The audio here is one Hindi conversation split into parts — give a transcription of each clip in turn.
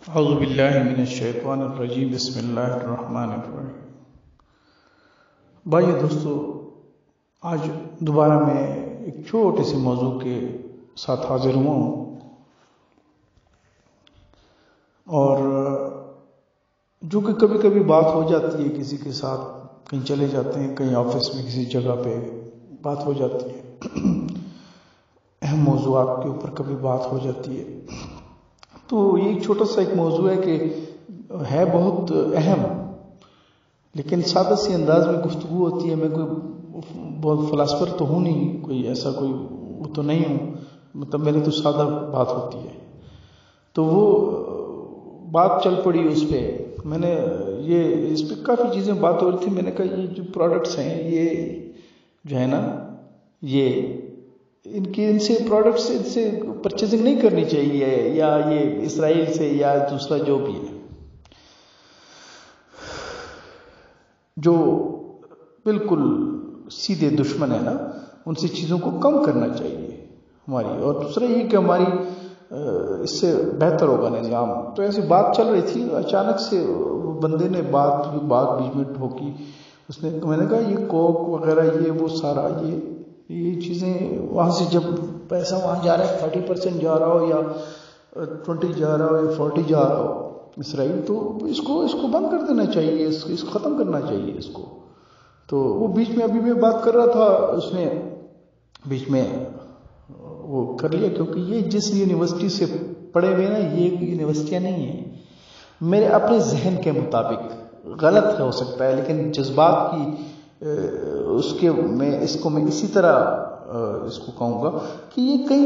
औज़ुबिल्लाहि मिनश्शैतानिर्रजीम बिस्मिल्लाहिर्रहमानिर्रहीम। भाई दोस्तों, आज दोबारा मैं एक छोटे से मौजू के साथ हाजिर हुआ हूँ और जो कि कभी कभी बात हो जाती है किसी के साथ, कहीं चले जाते हैं, कहीं ऑफिस में किसी जगह पे बात हो जाती है, अहम मौज़ूआत के ऊपर कभी बात हो जाती है। तो ये एक छोटा सा एक मौजू है कि है बहुत अहम, लेकिन सादा सी अंदाज में गुफ्तगू होती है। मैं कोई बहुत फ़िलासफ़र तो हूँ नहीं, कोई ऐसा कोई वो तो नहीं हूँ, मतलब मेरी तो सादा बात होती है। तो वो बात चल पड़ी उस पर, मैंने ये इस पर काफ़ी चीज़ें बात हो रही थी। मैंने कहा ये जो प्रोडक्ट्स हैं, ये जो है ना, ये इनसे प्रोडक्ट से इनसे परचेजिंग नहीं करनी चाहिए, या ये इसराइल से या दूसरा जो भी है, जो बिल्कुल सीधे दुश्मन है ना, उनसे चीज़ों को कम करना चाहिए हमारी। और दूसरा ये कि हमारी इससे बेहतर होगा निज़ाम। तो ऐसी बात चल रही थी, अचानक से बंदे ने बात बीच में ठोकी। उसने, मैंने कहा ये कोक वगैरह, ये वो सारा, ये चीज़ें वहाँ से जब पैसा वहाँ जा रहा है, 30% जा रहा हो या 20 जा रहा हो या 40 जा रहा हो इसराइल, तो इसको बंद कर देना चाहिए, इसको ख़त्म करना चाहिए इसको। तो वो बीच में अभी मैं बात कर रहा था, उसने बीच में वो कर लिया, क्योंकि ये जिस यूनिवर्सिटी से पढ़े हुए ना, ये यूनिवर्सिटियाँ नहीं है मेरे अपने जहन के मुताबिक, गलत हो सकता है, लेकिन जज्बात की उसके मैं इसी तरह इसको कहूँगा कि ये कई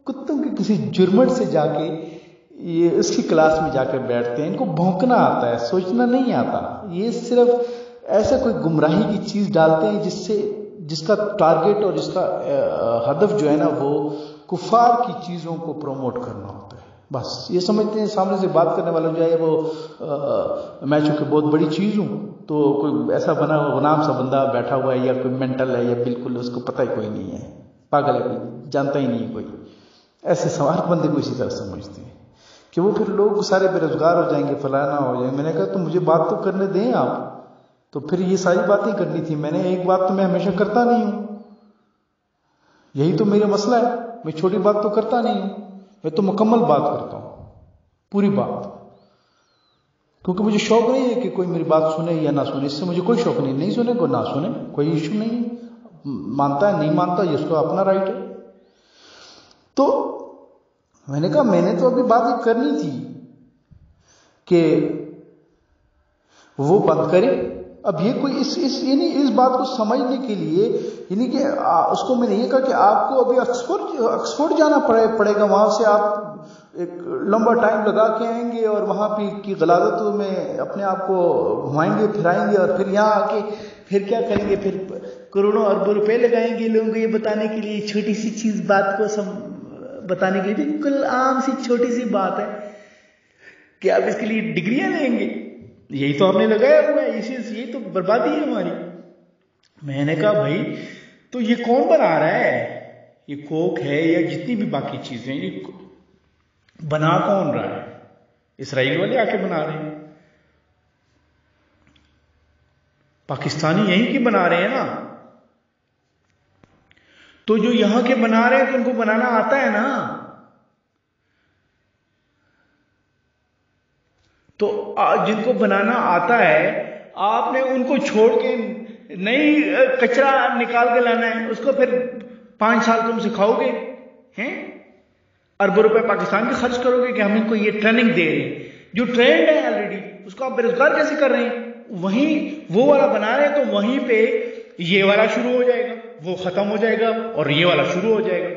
कुत्तों के किसी जुर्मट से जाके ये उसकी क्लास में जाकर बैठते हैं। इनको भौंकना आता है, सोचना नहीं आता। ये सिर्फ ऐसा कोई गुमराही की चीज़ डालते हैं जिसका टारगेट और जिसका हदफ जो है ना, वो कुफार की चीज़ों को प्रमोट करना होता है। बस ये समझते हैं सामने से बात करने वाला जो है वो मैं चूँकि बहुत बड़ी चीज़ हूँ, तो कोई ऐसा बना गुलाम सा बंदा बैठा हुआ है, या कोई मेंटल है, या बिल्कुल उसको पता ही कोई नहीं है, पागल है, कोई जानता ही नहीं है कोई। ऐसे सवार बंदे को इसी तरह समझते हैं कि वो फिर लोग सारे बेरोजगार हो जाएंगे, फलाना हो जाएंगे। मैंने कहा तो मुझे बात तो करने दें आप, तो फिर ये सारी बातें करनी थी। मैंने एक बात तो मैं हमेशा करता नहीं हूँ, यही तो मेरा मसला है। मैं छोटी बात तो करता नहीं हूँ, मैं तो मुकम्मल बात करता हूँ, पूरी बात, क्योंकि मुझे शौक नहीं है कि कोई मेरी बात सुने या ना सुने। इससे मुझे कोई शौक नहीं सुने को ना सुने, कोई इशू नहीं है। मानता है नहीं मानता, ये उसका अपना राइट है। तो मैंने कहा मैंने तो अभी बात ये करनी थी कि वो बंद करे। अब ये कोई इस बात को समझने के लिए, यानी कि उसको मैंने ये कहा कि आपको अभी ऑक्सफोर्ड जाना पड़ेगा, वहां से आप एक लंबा टाइम लगा के आएंगे और वहां पे की गलादतों में अपने आप को घुमाएंगे फिराएंगे, और फिर यहाँ आके फिर क्या करेंगे, फिर करोड़ों अरबों रुपए लगाएंगे लोगों को ये बताने के लिए, छोटी सी चीज बात को बताने के लिए। बिल्कुल आम सी छोटी सी बात है कि आप इसके लिए डिग्रियां लेंगे, यही तो आपने लगाया हुआ है, यही तो बर्बादी है हमारी। मैंने कहा भाई, तो ये कौन बना रहा है? ये कोक है या जितनी भी बाकी चीजें, ये बना कौन रहा है? इसराइल वाले आके बना रहे हैं, पाकिस्तानी यहीं के बना रहे हैं ना। तो जो यहां के बना रहे हैं तो उनको बनाना आता है ना। तो जिनको बनाना आता है, आपने उनको छोड़ के नई कचरा निकाल के लाना है, उसको फिर 5 साल तुम सिखाओगे हैं, अरबों रुपए पाकिस्तान के खर्च करोगे कि हम इनको ये ट्रेनिंग दे रहे हैं। जो ट्रेंड है ऑलरेडी, उसको आप बेरोजगार कैसे कर रहे हैं? वहीं वो वाला बना रहे हैं, तो वहीं पे ये वाला शुरू हो जाएगा, वो खत्म हो जाएगा और ये वाला शुरू हो जाएगा।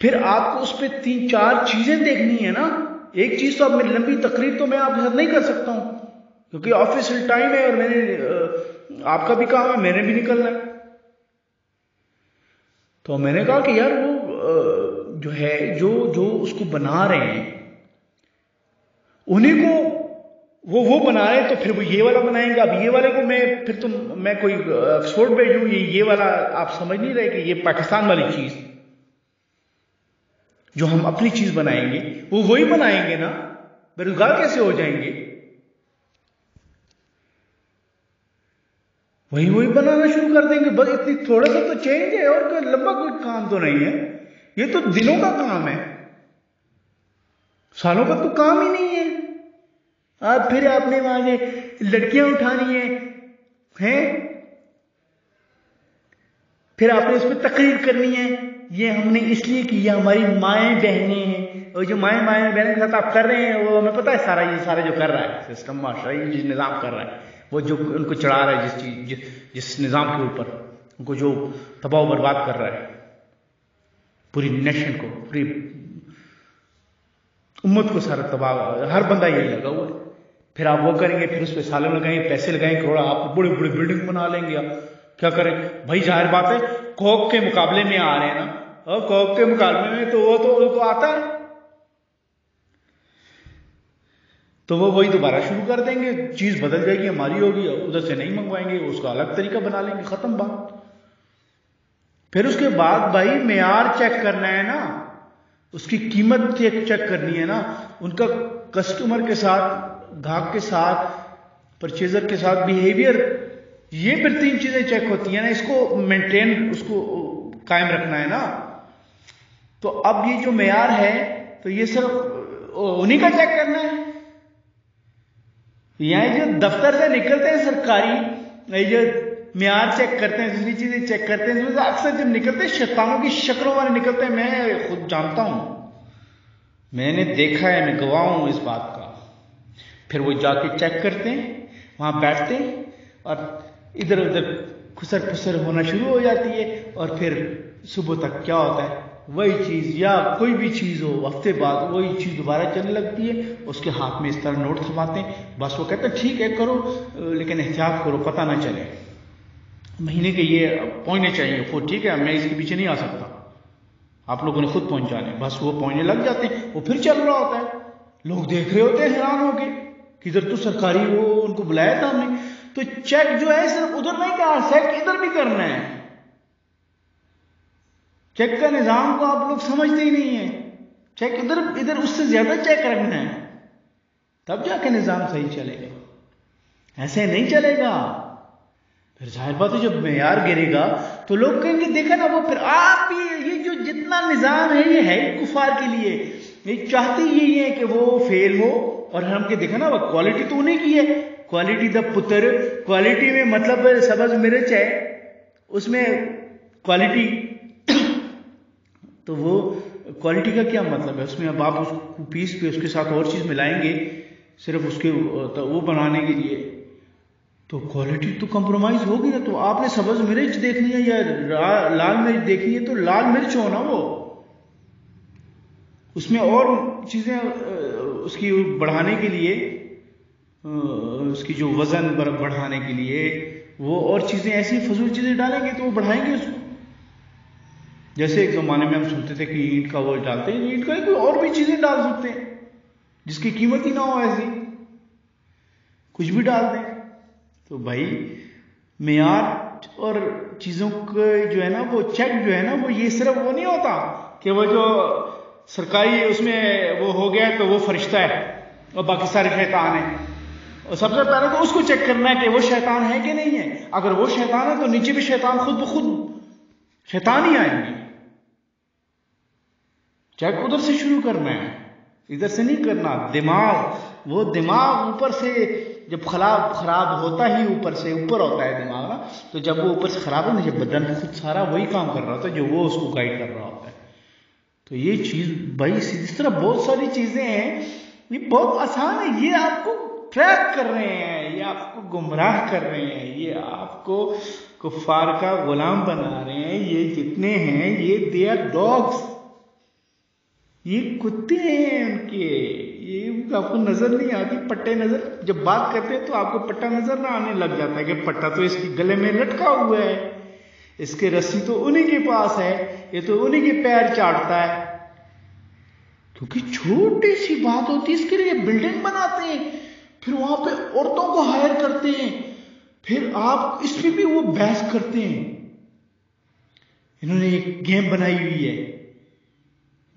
फिर आपको उस पर 3-4 चीजें देखनी है ना। एक चीज तो अब मेरी लंबी तकरीर तो मैं आपके साथ नहीं कर सकता हूं, क्योंकि ऑफिशियल टाइम है और मैंने आपका भी काम है, मैंने भी निकलना है। तो मैंने कहा कि यार वो जो है, जो उसको बना रहे हैं, उन्हीं को वो बना रहे हैं, तो फिर वो ये वाला बनाएंगे। अब ये वाले को मैं कोई ऑक्सफोर्ड भेजूं, ये वाला आप समझ नहीं रहे कि ये पाकिस्तान वाली चीज जो हम अपनी चीज बनाएंगे, वो वही बनाएंगे ना। बेरोजगार कैसे हो जाएंगे? वही बनाना शुरू कर देंगे। बस इतनी थोड़ा सा तो चेंज है, और कोई लंबा कोई काम तो नहीं है। ये तो दिनों का काम है, सालों का तो काम ही नहीं है। अब फिर आपने वहां से लड़कियां उठानी हैं, फिर आपने उस पर तकरीर करनी है, ये हमने इसलिए की, ये हमारी माएँ बहनें हैं। और जो माएँ बहनों के साथ आप कर रहे हैं, वो हमें पता है सारा, ये सारा जो कर रहा है सिस्टम माशरा, ये जिस निज़ाम कर रहा है, वो जो उनको चढ़ा रहा है जिस निज़ाम के ऊपर, उनको जो तबाह बर्बाद कर रहा है पूरी नेशन को, पूरी उम्मत को सारा तबाह, हर बंदा यही लगा हुआ है। फिर आप वो करेंगे, फिर उस पर सालों लगाएंगे, पैसे लगाएंगे करोड़, आप बड़ी बड़ी बिल्डिंग बना लेंगे। आप क्या करें भाई? जाहिर बात है कॉक के मुकाबले में आ रहे हैं ना, और कॉक के मुकाबले में तो वो तो उनको आता है, तो वो वही दोबारा शुरू कर देंगे, चीज बदल जाएगी, हमारी होगी, उधर से नहीं मंगवाएंगे, उसका अलग तरीका बना लेंगे, खत्म बात। फिर उसके बाद भाई मेयार चेक करना है ना, उसकी कीमत चेक करनी है ना, उनका कस्टमर के साथ, ग्राहक के साथ, परचेजर के साथ बिहेवियर, ये फिर 3 चीजें चेक होती है ना, इसको मेंटेन, उसको कायम रखना है ना। तो अब ये जो मेयार है, तो ये सिर्फ उन्हीं का चेक करना है। यहाँ जो दफ्तर से निकलते हैं सरकारी, ये जो मेयार चेक करते हैं, दूसरी चीजें चेक करते हैं, अक्सर जब निकलते हैं शैतानों की शक्लों वाले निकलते हैं। मैं खुद जानता हूं, मैंने देखा है, मैं गवाह हूं इस बात का। फिर वो जाके चेक करते हैं, वहां बैठते हैं, और इधर उधर खुसर फुसर होना शुरू हो जाती है, और फिर सुबह तक क्या होता है, वही चीज या कोई भी चीज हो, हफ्ते बाद वही चीज दोबारा चलने लगती है। उसके हाथ में इस तरह नोट थमाते हैं, बस वो कहते हैं ठीक है करो, लेकिन एहतियात करो, पता ना चले, महीने के ये पहुंचने चाहिए, वो ठीक है, मैं इसके पीछे नहीं आ सकता, आप लोगों ने खुद पहुंचाने। बस वो पहुंचने लग जाते हैं, वो फिर चल रहा होता है, लोग देख रहे होते हैं हैरान होके, किधर तो सरकारी वो उनको बुलाया था हमने। तो चेक जो है सिर्फ उधर नहीं करना, चेक इधर भी करना है। चेक का निजाम को आप लोग समझते ही नहीं है। चेक इधर उससे ज्यादा चेक रखना है, तब जाके निजाम सही चलेगा, ऐसे नहीं चलेगा। फिर जाहिर बात है जब मेयार गिरेगा तो लोग कहेंगे देखा ना, वो फिर आप ये जो जितना निजाम है, ये है कुफार के लिए, ये चाहते यही है कि वो फेल हो। और हम के देखा ना, वो क्वालिटी तो उन्हीं की है, क्वालिटी द पुत्र, क्वालिटी में मतलब सब्ज मिर्च है, उसमें क्वालिटी तो वो क्वालिटी का क्या मतलब है? उसमें अब आप उसको पीस पे उसके साथ और चीज मिलाएंगे सिर्फ उसके तो वो बनाने के लिए, तो क्वालिटी तो कंप्रोमाइज होगी ना। तो आपने सब्ज मिर्च देखनी है या लाल मिर्च देखनी है, तो लाल मिर्च हो ना, वो उसमें और चीजें उसकी बढ़ाने के लिए, उसकी जो वजन बढ़ाने के लिए वो और चीजें ऐसी फजूल चीजें डालेंगे तो वो बढ़ाएंगे उसको। जैसे एक जमाने में हम सुनते थे कि ईंट का वो डालते हैं, ईंट का कोई और भी चीजें डाल सकते हैं जिसकी कीमत ही ना हो, ऐसी कुछ भी डाल दें। तो भाई मेयार और चीजों के जो है ना, वो चेक जो है ना, वो ये सिर्फ वो नहीं होता कि वो जो सरकारी उसमें वो हो गया तो वो फरिश्ता है और बाकी सारे शैतान हैं। और सबसे पहले तो उसको चेक करना है कि वो शैतान है कि नहीं है। अगर वो शैतान है तो नीचे भी शैतान खुद ब खुद शैतान ही आएंगे। चेक उधर से शुरू करना है, इधर से नहीं करना। दिमाग, वो दिमाग ऊपर से जब खराब होता ही ऊपर से ऊपर होता है दिमाग ना, तो जब वो ऊपर से खराब है ना, जब बदन खुद सारा वही काम कर रहा होता है जो वो उसको गाइड कर रहा होता है। तो ये चीज भाई इस तरह बहुत सारी चीजें हैं, ये बहुत आसान है। ये आपको ट्रैक कर रहे हैं, ये आपको गुमराह कर रहे हैं, ये आपको कुफार का गुलाम बना रहे हैं। ये जितने हैं ये दे आर डॉग्स, ये कुत्ते हैं उनके। ये आपको नजर नहीं आती, पट्टे नजर जब बात करते हैं तो आपको पट्टा नजर ना आने लग जाता है कि पट्टा तो इसके गले में लटका हुआ है, इसके रस्सी तो उन्हीं के पास है, ये तो उन्हीं के पैर चाटता है। क्योंकि छोटी सी बात होती है, इसके लिए बिल्डिंग बनाते हैं, फिर वहां पे औरतों को हायर करते हैं, फिर आप इस पे भी वो बहस करते हैं। इन्होंने एक गेम बनाई हुई है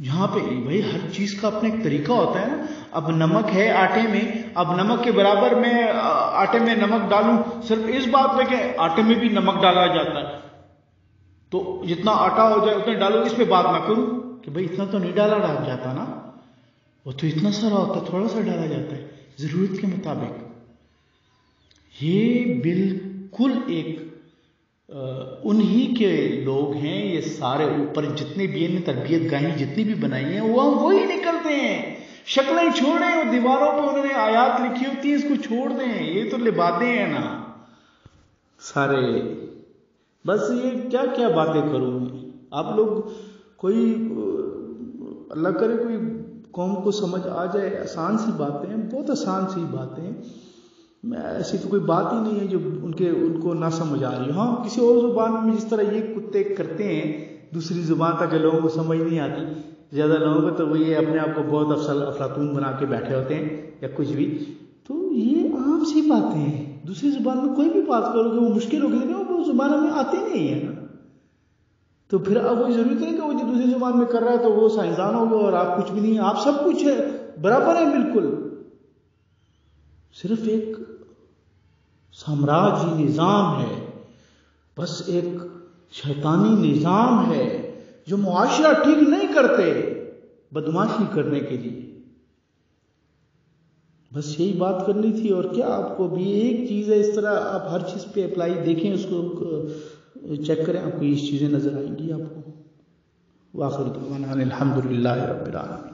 यहाँ पे भाई हर चीज का अपना एक तरीका होता है ना। अब नमक है आटे में, अब नमक के बराबर मैं आटे में नमक डालूं सिर्फ इस बात में कि आटे में भी नमक डाला जाता है, तो जितना आटा हो जाए उतना डालो, इस पे बात ना करूं कि भाई इतना तो नहीं डाला जाता ना, वो तो इतना सारा होता है, थोड़ा सा डाला जाता है जरूरत के मुताबिक। ये बिल्कुल एक उन्हीं के लोग हैं ये सारे, ऊपर जितने भी इन्हें तरबियत गाही जितनी भी बनाई हैं वो हम वही निकलते हैं। शक्लें छोड़ें, वो दीवारों पे उन्होंने आयात लिखी होती है, इसको छोड़ दें, ये तो लिबाते हैं ना सारे। बस ये क्या क्या बातें करूं आप लोग, कोई अल्लाह करे कोई कौम को समझ आ जाए, आसान सी बातें हैं, बहुत आसान सी बातें हैं, ऐसी तो कोई बात ही नहीं है जो उनको ना समझ आ रही हो। हाँ, किसी और जुबान में जिस तरह ये कुत्ते करते हैं दूसरी जुबान तक लोगों को समझ नहीं आती, ज्यादा लोगों को तो वो ये अपने आप को बहुत अफलातून बना के बैठे होते हैं या कुछ भी, तो ये आम सी बातें हैं। दूसरी जुबान में कोई भी बात करोगे वो मुश्किल होगी, लेकिन वो जुबान हमें आती नहीं है ना, तो फिर अब वो जरूरी नहीं कि वो जो दूसरी जुबान में कर रहा है तो वो साइंसदान हो गया और आप कुछ भी नहीं, आप सब कुछ है, बराबर है बिल्कुल। सिर्फ एक साम्राज्य निजाम है, बस एक शैतानी निजाम है जो मुआशरा ठीक नहीं करते बदमाशी करने के लिए। बस यही बात करनी थी। और क्या, आपको भी एक चीज है इस तरह आप हर चीज पे अप्लाई देखें, उसको चेक करें, आपको ये चीजें नजर आएंगी आपको। वाखिर दुआना अल्हम्दुलिल्लाहि रब्बिल आलमीन।